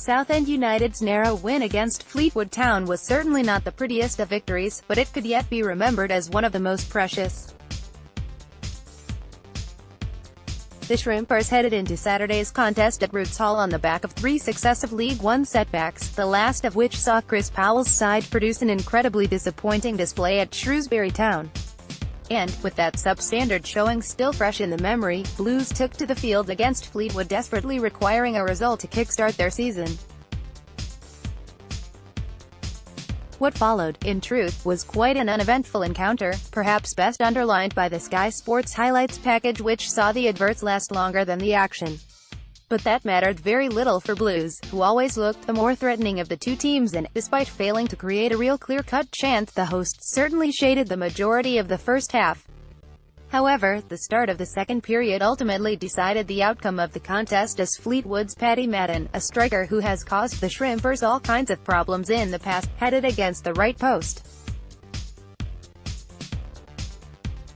Southend United's narrow win against Fleetwood Town was certainly not the prettiest of victories, but it could yet be remembered as one of the most precious. The Shrimpers headed into Saturday's contest at Roots Hall on the back of 3 successive League One setbacks, the last of which saw Chris Powell's side produce an incredibly disappointing display at Shrewsbury Town. And, with that substandard showing still fresh in the memory, Blues took to the field against Fleetwood, desperately requiring a result to kickstart their season. What followed, in truth, was quite an uneventful encounter, perhaps best underlined by the Sky Sports highlights package, which saw the adverts last longer than the action. But that mattered very little for Blues, who always looked the more threatening of the two teams and, despite failing to create a real clear-cut chance, the hosts certainly shaded the majority of the first half. However, the start of the second period ultimately decided the outcome of the contest, as Fleetwood's Paddy Madden, a striker who has caused the Shrimpers all kinds of problems in the past, headed against the right post.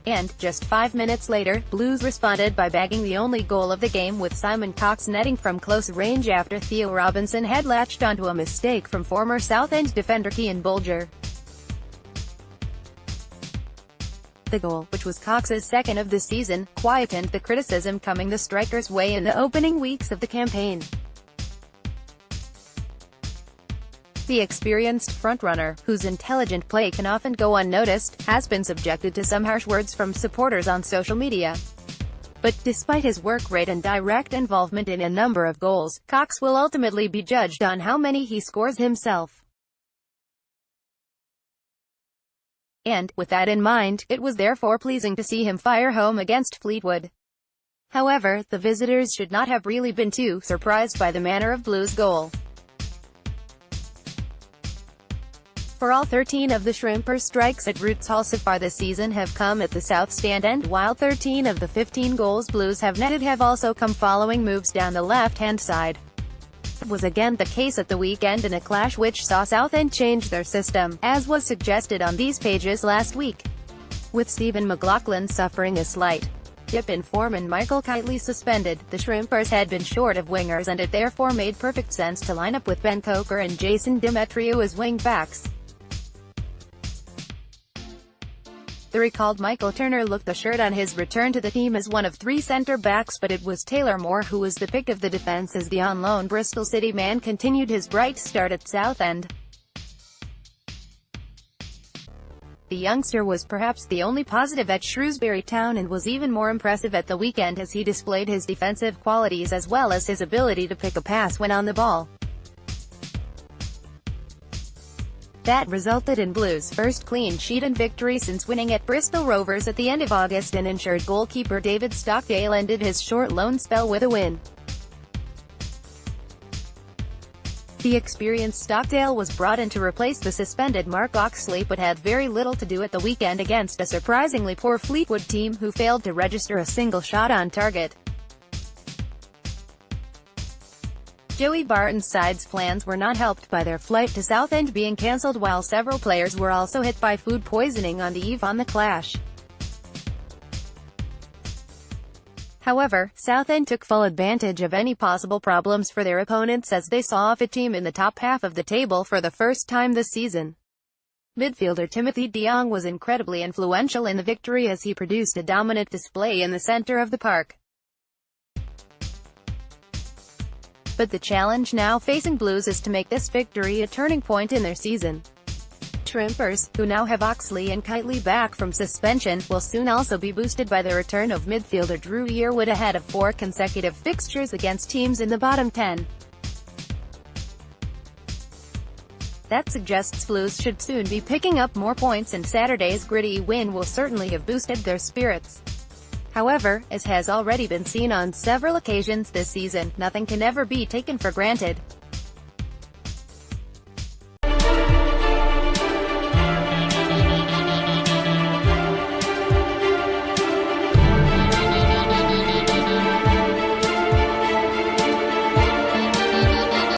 And, just 5 minutes later, Blues responded by bagging the only goal of the game, with Simon Cox netting from close range after Theo Robinson had latched onto a mistake from former Southend defender Cian Bolger. The goal, which was Cox's second of the season, quietened the criticism coming the striker's way in the opening weeks of the campaign. The experienced frontrunner, whose intelligent play can often go unnoticed, has been subjected to some harsh words from supporters on social media. But, despite his work rate and direct involvement in a number of goals, Cox will ultimately be judged on how many he scores himself. And, with that in mind, it was therefore pleasing to see him fire home against Fleetwood. However, the visitors should not have really been too surprised by the manner of Blues' goal. For all 13 of the Shrimpers' strikes at Roots Hall so far this season have come at the south stand end, while 13 of the 15 goals Blues have netted have also come following moves down the left-hand side. It was again the case at the weekend in a clash which saw Southend change their system, as was suggested on these pages last week. With Stephen McLaughlin suffering a slight dip in form and Michael Kitely suspended, the Shrimpers had been short of wingers, and it therefore made perfect sense to line up with Ben Coker and Jason Demetriou as wing-backs. The recalled Michael Turner looked assured on his return to the team as one of 3 centre-backs, but it was Taylor Moore who was the pick of the defence as the on-loan Bristol City man continued his bright start at Southend. The youngster was perhaps the only positive at Shrewsbury Town and was even more impressive at the weekend as he displayed his defensive qualities as well as his ability to pick a pass when on the ball. That resulted in Blues' first clean sheet and victory since winning at Bristol Rovers at the end of August, and ensured goalkeeper David Stockdale ended his short loan spell with a win. The experienced Stockdale was brought in to replace the suspended Mark Oxley, but had very little to do at the weekend against a surprisingly poor Fleetwood team who failed to register a single shot on target. Joey Barton's side's plans were not helped by their flight to Southend being cancelled, while several players were also hit by food poisoning on the eve on the clash. However, Southend took full advantage of any possible problems for their opponents as they saw off a team in the top half of the table for the first time this season. Midfielder Timothy de Jong was incredibly influential in the victory as he produced a dominant display in the centre of the park. But the challenge now facing Blues is to make this victory a turning point in their season. Shrimpers, who now have Oxley and Kitely back from suspension, will soon also be boosted by the return of midfielder Drew Yearwood ahead of 4 consecutive fixtures against teams in the bottom 10. That suggests Blues should soon be picking up more points, and Saturday's gritty win will certainly have boosted their spirits. However, as has already been seen on several occasions this season, nothing can ever be taken for granted.